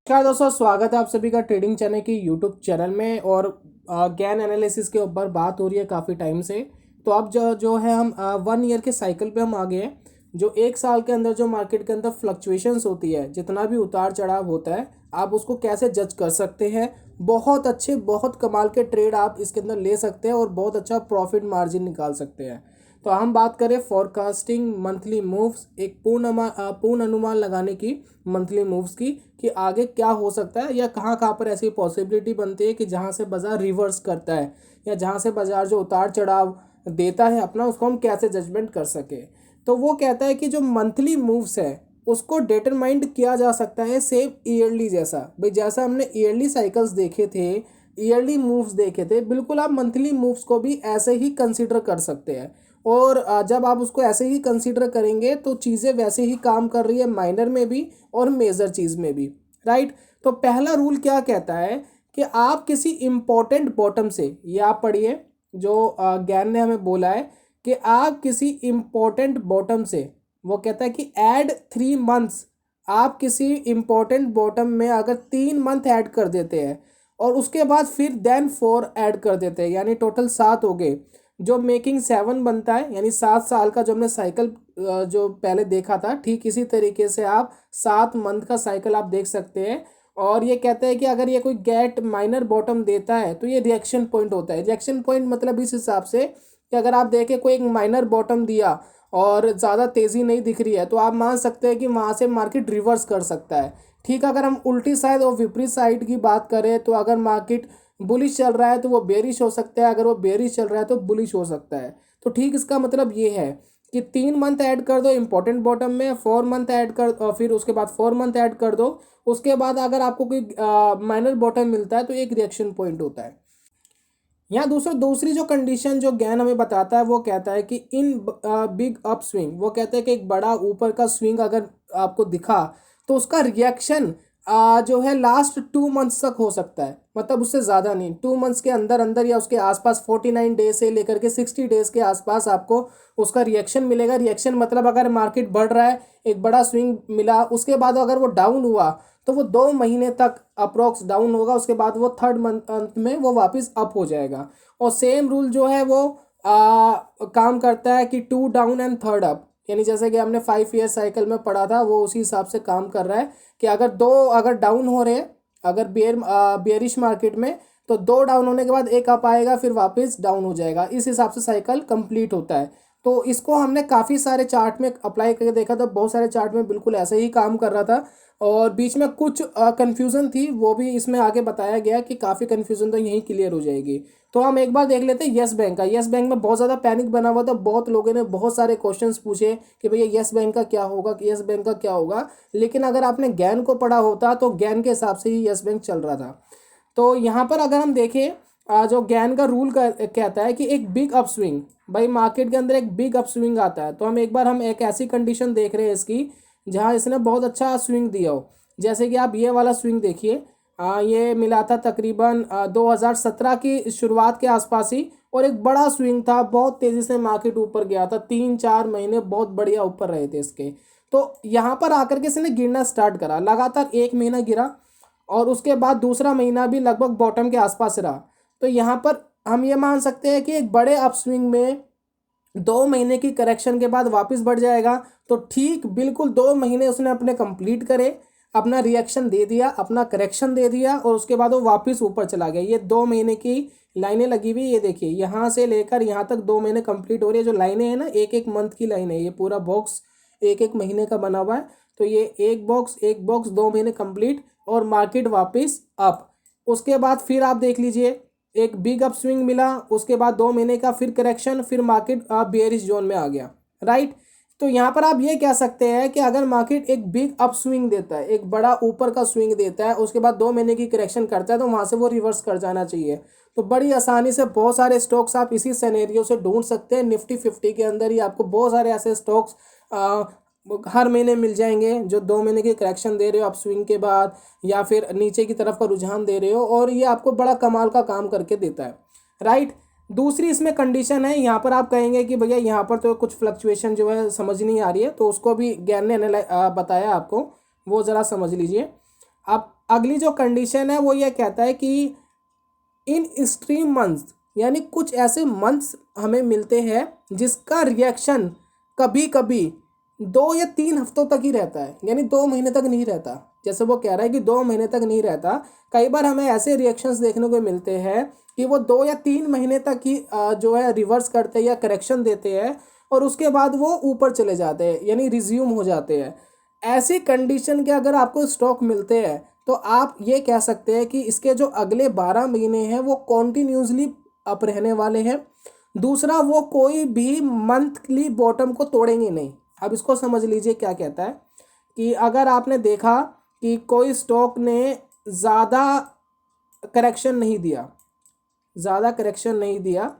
नमस्कार दोस्तों, स्वागत है आप सभी का ट्रेडिंग चैनल की यूट्यूब चैनल में। और गैन एनालिसिस के ऊपर बात हो रही है काफ़ी टाइम से। तो अब जो जो है हम 1 ईयर के साइकिल पे हम आ गए हैं। जो 1 साल के अंदर जो मार्केट के अंदर फ्लक्चुएशंस होती है, जितना भी उतार चढ़ाव होता है, आप उसको कैसे जज कर सकते हैं। बहुत अच्छे, बहुत कमाल के ट्रेड आप इसके अंदर ले सकते हैं और बहुत अच्छा प्रॉफिट मार्जिन निकाल सकते हैं। तो हम बात करें फॉरकास्टिंग मंथली मूव्स, एक पूर्ण अनुमान लगाने की मंथली मूव्स की, कि आगे क्या हो सकता है या कहाँ कहाँ पर ऐसी पॉसिबिलिटी बनती है कि जहाँ से बाजार रिवर्स करता है या जहाँ से बाजार जो उतार चढ़ाव देता है अपना, उसको हम कैसे जजमेंट कर सके। तो वो कहता है कि जो मंथली मूव्स है उसको डिटरमाइंड किया जा सकता है सेम ईयरली जैसा। भाई जैसा हमने ईयरली साइकिल्स देखे थे, ईयरली मूव्स देखे थे, बिल्कुल आप मंथली मूव्स को भी ऐसे ही कंसिडर कर सकते हैं। और जब आप उसको ऐसे ही कंसीडर करेंगे तो चीज़ें वैसे ही काम कर रही है, माइनर में भी और मेजर चीज़ में भी। राइट। तो पहला रूल क्या कहता है कि आप किसी इम्पोर्टेंट बॉटम से, ये आप पढ़िए जो ज्ञान ने हमें बोला है कि आप किसी इम्पोर्टेंट बॉटम से, वो कहता है कि ऐड 3 मंथ्स। आप किसी इम्पोर्टेंट बॉटम में अगर 3 मंथ ऐड कर देते हैं और उसके बाद फिर देन 4 ऐड कर देते हैं, यानी टोटल 7 हो गए, जो मेकिंग 7 बनता है। यानी 7 साल का जो हमने साइकिल जो पहले देखा था, ठीक इसी तरीके से आप 7 मंथ का साइकिल आप देख सकते हैं। और ये कहते हैं कि अगर ये कोई गेट माइनर बॉटम देता है तो ये रिएक्शन पॉइंट होता है। रिएक्शन पॉइंट मतलब इस हिसाब से कि अगर आप देखें कोई एक माइनर बॉटम दिया और ज़्यादा तेज़ी नहीं दिख रही है, तो आप मान सकते हैं कि वहाँ से मार्केट रिवर्स कर सकता है। ठीक, अगर हम उल्टी साइड और विपरीत साइड की बात करें तो अगर मार्केट बुलिश चल रहा है तो वो बेरिश हो सकता है, अगर वो बेरिश चल रहा है तो बुलिश हो सकता है। तो ठीक इसका मतलब ये है कि 3 मंथ ऐड कर दो इंपॉर्टेंट बॉटम में, 4 मंथ ऐड कर, और फिर उसके बाद 4 मंथ ऐड कर दो। उसके बाद अगर आपको कोई माइनर बॉटम मिलता है तो एक रिएक्शन पॉइंट होता है। यहाँ दूसरी जो कंडीशन जो ज्ञान हमें बताता है, वो कहता है कि इन बिग अप स्विंग, वो कहता है कि एक बड़ा ऊपर का स्विंग अगर आपको दिखा तो उसका रिएक्शन जो है लास्ट 2 मंथ्स तक हो सकता है। मतलब उससे ज़्यादा नहीं, 2 मंथ्स के अंदर अंदर या उसके आसपास, 49 डेज से लेकर के 60 डेज के आसपास आपको उसका रिएक्शन मिलेगा। रिएक्शन मतलब अगर मार्केट बढ़ रहा है, एक बड़ा स्विंग मिला, उसके बाद अगर वो डाउन हुआ तो वो 2 महीने तक अप्रोक्स डाउन होगा, उसके बाद वो थर्ड मंथ में वो वापस अप हो जाएगा। और सेम रूल जो है वो काम करता है कि 2 डाउन एंड थर्ड अप, यानी जैसे कि हमने 5 ईयर साइकिल में पढ़ा था, वो उसी हिसाब से काम कर रहा है कि अगर डाउन हो रहे हैं, अगर बेयरिश मार्केट में, तो 2 डाउन होने के बाद एक अप आएगा, फिर वापस डाउन हो जाएगा। इस हिसाब से साइकिल कंप्लीट होता है। तो इसको हमने काफ़ी सारे चार्ट में अप्लाई करके देखा था, बहुत सारे चार्ट में बिल्कुल ऐसे ही काम कर रहा था। और बीच में कुछ कन्फ्यूज़न थी, वो भी इसमें आगे बताया गया कि काफ़ी कन्फ्यूज़न तो यहीं क्लियर हो जाएगी। तो हम एक बार देख लेते हैं येस बैंक का। येस बैंक में बहुत ज़्यादा पैनिक बना हुआ था, बहुत लोगों ने बहुत सारे क्वेश्चंस पूछे कि भैया येस बैंक का क्या होगा, कि येस बैंक का क्या होगा। लेकिन अगर आपने ज्ञान को पढ़ा होता तो ज्ञान के हिसाब से ही येस बैंक चल रहा था। तो यहाँ पर अगर हम देखें, जो ज्ञान का रूल कहता है कि एक बिग अप स्विंग, भाई मार्केट के अंदर एक बिग अप स्विंग आता है, तो हम एक ऐसी कंडीशन देख रहे हैं इसकी जहाँ इसने बहुत अच्छा स्विंग दिया हो। जैसे कि आप ये वाला स्विंग देखिए, ये मिला था तकरीबन 2017 की शुरुआत के आसपास ही, और एक बड़ा स्विंग था, बहुत तेज़ी से मार्केट ऊपर गया था, 3-4 महीने बहुत बढ़िया ऊपर रहे थे इसके। तो यहाँ पर आकर के इसने गिरना स्टार्ट करा, लगातार 1 महीना गिरा और उसके बाद दूसरा महीना भी लगभग बॉटम के आसपास रहा। तो यहाँ पर हम ये मान सकते हैं कि एक बड़े अपस्विंग में 2 महीने की करेक्शन के बाद वापस बढ़ जाएगा। तो ठीक बिल्कुल 2 महीने उसने अपने कंप्लीट करे, अपना रिएक्शन दे दिया, अपना करेक्शन दे दिया, और उसके बाद वो वापस ऊपर चला गया। ये 2 महीने की लाइनें लगी हुई, ये देखिए यहाँ से लेकर यहाँ तक 2 महीने कंप्लीट हो रही है। जो लाइनें हैं ना, एक एक मंथ की लाइन है, ये पूरा बॉक्स एक एक महीने का बना हुआ है। तो ये एक बॉक्स 2 महीने कंप्लीट और मार्केट वापस अप। उसके बाद फिर आप देख लीजिए, एक बिग अप स्विंग मिला, उसके बाद 2 महीने का फिर करेक्शन, फिर मार्केट बेयरिश जोन में आ गया। राइट। तो यहाँ पर आप ये कह सकते हैं कि अगर मार्केट एक बिग अप स्विंग देता है, एक बड़ा ऊपर का स्विंग देता है, उसके बाद 2 महीने की करेक्शन करता है, तो वहाँ से वो रिवर्स कर जाना चाहिए। तो बड़ी आसानी से बहुत सारे स्टॉक्स आप इसी सिनेरियो से ढूंढ सकते हैं। निफ्टी 50 के अंदर ही आपको बहुत सारे ऐसे स्टॉक्स हर महीने मिल जाएंगे जो 2 महीने की करेक्शन दे रहे हो आप स्विंग के बाद, या फिर नीचे की तरफ का रुझान दे रहे हो, और ये आपको बड़ा कमाल का काम करके देता है। राइट। दूसरी इसमें कंडीशन है, यहाँ पर आप कहेंगे कि भैया यहाँ पर तो कुछ फ्लक्चुएशन जो है समझ नहीं आ रही है, तो उसको भी ज्ञान ने बताया आपको, वो ज़रा समझ लीजिए। आप अगली जो कंडीशन है वो ये कहता है कि इन एक्सट्रीम मंथ्स, यानी कुछ ऐसे मंथ्स हमें मिलते हैं जिसका रिएक्शन कभी कभी 2 या 3 हफ्तों तक ही रहता है, यानी 2 महीने तक नहीं रहता। जैसे वो कह रहा है कि 2 महीने तक नहीं रहता, कई बार हमें ऐसे रिएक्शंस देखने को मिलते हैं कि वो 2 या 3 महीने तक ही जो है रिवर्स करते हैं या करेक्शन देते हैं, और उसके बाद वो ऊपर चले जाते हैं, यानी रिज्यूम हो जाते हैं। ऐसी कंडीशन के अगर आपको स्टॉक मिलते हैं तो आप ये कह सकते हैं कि इसके जो अगले 12 महीने हैं वो कॉन्टिन्यूसली अप रहने वाले हैं। दूसरा, वो कोई भी मंथली बॉटम को तोड़ेंगे नहीं। अब इसको समझ लीजिए क्या कहता है कि अगर आपने देखा कि कोई स्टॉक ने ज़्यादा करेक्शन नहीं दिया, ज़्यादा करेक्शन नहीं दिया,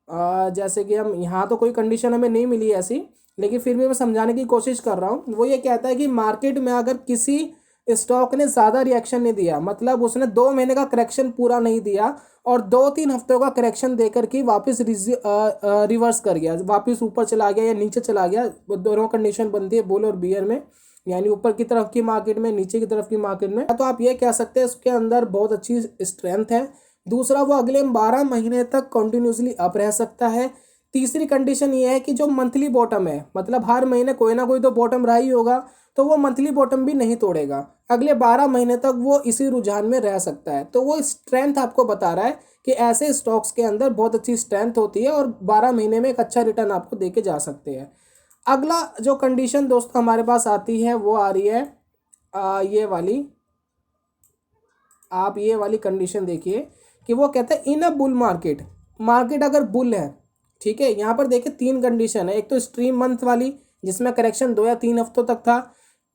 जैसे कि हम यहाँ तो कोई कंडीशन हमें नहीं मिली ऐसी, लेकिन फिर भी मैं समझाने की कोशिश कर रहा हूँ। वो ये कहता है कि मार्केट में अगर किसी स्टॉक ने ज़्यादा रिएक्शन नहीं दिया, मतलब उसने 2 महीने का करेक्शन पूरा नहीं दिया और 2-3 हफ्तों का करेक्शन देकर के वापस रिवर्स कर गया, वापस ऊपर चला गया या नीचे चला गया, दोनों कंडीशन बनती है बुल और बियर में, यानी ऊपर की तरफ की मार्केट में, नीचे की तरफ की मार्केट में, तो आप ये कह सकते हैं उसके अंदर बहुत अच्छी स्ट्रेंथ है। दूसरा, वो अगले 12 महीने तक कंटिन्यूसली अप रह सकता है। तीसरी कंडीशन ये है कि जो मंथली बॉटम है, मतलब हर महीने कोई ना कोई तो बॉटम रहा ही होगा, तो वो मंथली बॉटम भी नहीं तोड़ेगा, अगले 12 महीने तक वो इसी रुझान में रह सकता है। तो वो स्ट्रेंथ आपको बता रहा है कि ऐसे स्टॉक्स के अंदर बहुत अच्छी स्ट्रेंथ होती है और 12 महीने में एक अच्छा रिटर्न आपको दे के जा सकते हैं। अगला जो कंडीशन दोस्तों हमारे पास आती है वो आ रही है ये वाली। आप ये वाली कंडीशन देखिए कि वो कहता है इन अ बुल मार्केट, मार्केट अगर बुल है, ठीक है, यहाँ पर देखिए 3 कंडीशन है। एक तो स्ट्रीम मंथ वाली जिसमें करेक्शन 2 या 3 हफ्तों तक था।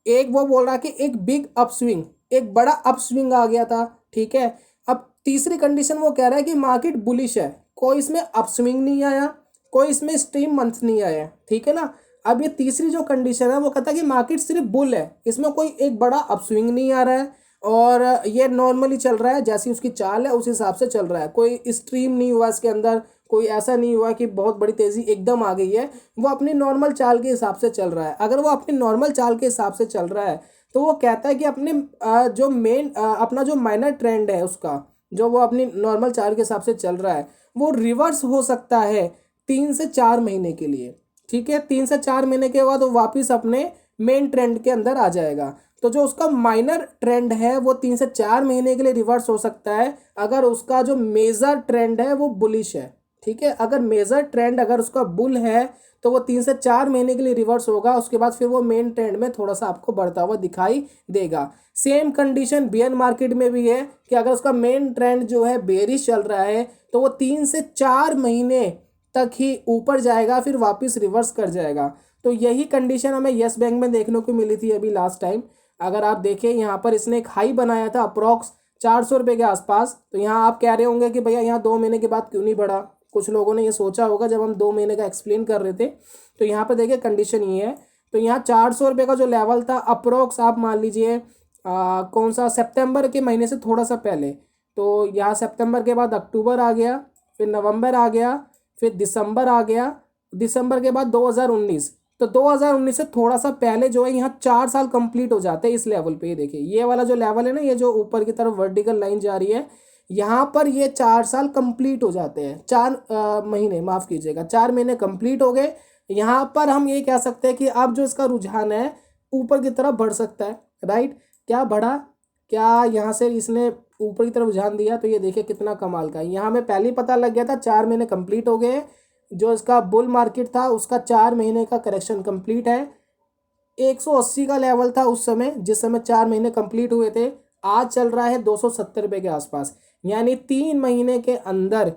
एक वो बोल रहा है कि एक बिग अपस्विंग, एक बड़ा अपस्विंग आ गया था, ठीक है। अब तीसरी कंडीशन वो कह रहा है कि मार्केट बुलिश है, कोई इसमें अपस्विंग नहीं आया, कोई इसमें स्ट्रीम मंथ नहीं आया, ठीक है ना। अब ये तीसरी जो कंडीशन है वो कहता है कि मार्केट सिर्फ बुल है, इसमें कोई एक बड़ा अपस्विंग नहीं आ रहा है और ये नॉर्मली चल रहा है, जैसी उसकी चाल है उस हिसाब से चल रहा है, कोई स्ट्रीम नहीं हुआ इसके अंदर, कोई ऐसा नहीं हुआ कि बहुत बड़ी तेज़ी एकदम आ गई है, वो अपनी नॉर्मल चाल के हिसाब से चल रहा है। अगर वो अपनी नॉर्मल चाल के हिसाब से चल रहा है तो वो कहता है कि अपने जो मेन अपना जो माइनर ट्रेंड है उसका, जो वो अपनी नॉर्मल चाल के हिसाब से चल रहा है, वो रिवर्स हो सकता है 3 से 4 महीने के लिए, ठीक है। 3 से 4 महीने के बाद वो वापस अपने मेन ट्रेंड के अंदर आ जाएगा। तो जो उसका माइनर ट्रेंड है वो 3 से 4 महीने के लिए रिवर्स हो सकता है अगर उसका जो मेजर ट्रेंड है वो बुलिश है, ठीक है। अगर मेजर ट्रेंड अगर उसका बुल है तो वो 3 से 4 महीने के लिए रिवर्स होगा, उसके बाद फिर वो मेन ट्रेंड में थोड़ा सा आपको बढ़ता हुआ दिखाई देगा। सेम कंडीशन बियर मार्केट में भी है कि अगर उसका मेन ट्रेंड जो है बेरिश चल रहा है तो वो 3 से 4 महीने तक ही ऊपर जाएगा, फिर वापस रिवर्स कर जाएगा। तो यही कंडीशन हमें येस बैंक में देखने को मिली थी अभी लास्ट टाइम। अगर आप देखें यहाँ पर इसने एक हाई बनाया था अप्रॉक्स 400 रुपये के आसपास, तो यहाँ आप कह रहे होंगे कि भैया यहाँ 2 महीने के बाद क्यों नहीं बढ़ा। कुछ लोगों ने ये सोचा होगा जब हम 2 महीने का एक्सप्लेन कर रहे थे। तो यहाँ पर देखिए कंडीशन ये है, तो यहाँ 400 रुपये का जो लेवल था अप्रोक्स आप मान लीजिए कौन सा सितंबर के महीने से थोड़ा सा पहले, तो यहाँ सितंबर के बाद अक्टूबर आ गया, फिर नवंबर आ गया, फिर दिसंबर आ गया, दिसंबर के बाद 2019, तो 2019 से थोड़ा सा पहले जो है यहाँ 4 साल कंप्लीट हो जाते हैं इस लेवल पे। ये देखिए ये वाला जो लेवल है ना, ये जो ऊपर की तरफ वर्टिकल लाइन जा रही है, यहाँ पर ये 4 साल कंप्लीट हो जाते हैं, 4 महीने माफ़ कीजिएगा, 4 महीने कंप्लीट हो गए। यहाँ पर हम ये कह सकते हैं कि अब जो इसका रुझान है ऊपर की तरफ बढ़ सकता है, राइट। क्या बढ़ा, क्या यहाँ से इसने ऊपर की तरफ रुझान दिया, तो ये देखिए कितना कमाल का है। यहाँ में पहले ही पता लग गया था 4 महीने कंप्लीट हो गए, जो इसका बुल मार्केट था उसका 4 महीने का करेक्शन कंप्लीट है। 180 का लेवल था उस समय जिस समय 4 महीने कंप्लीट हुए थे, आज चल रहा है 270 रुपये के आसपास, यानी 3 महीने के अंदर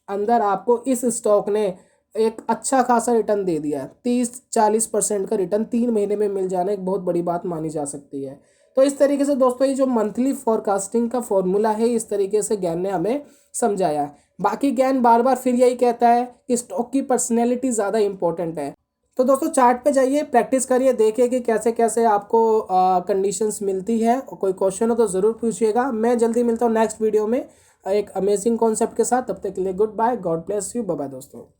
अंदर आपको इस स्टॉक ने एक अच्छा खासा रिटर्न दे दिया। 30-40% का रिटर्न 3 महीने में मिल जाना एक बहुत बड़ी बात मानी जा सकती है। तो इस तरीके से दोस्तों ये जो मंथली फोरकास्टिंग का फॉर्मूला है, इस तरीके से ज्ञान ने हमें समझाया है। बाकी ज्ञान बार बार फिर यही कहता है कि स्टॉक की पर्सनैलिटी ज़्यादा इंपॉर्टेंट है। तो दोस्तों चार्ट पे जाइए, प्रैक्टिस करिए, देखिए कि कैसे कैसे आपको कंडीशंस मिलती है, और कोई क्वेश्चन हो तो ज़रूर पूछिएगा। मैं जल्दी मिलता हूँ नेक्स्ट वीडियो में एक अमेजिंग कॉन्सेप्ट के साथ। तब तक के लिए goodbye, god bless you, bye bye दोस्तों।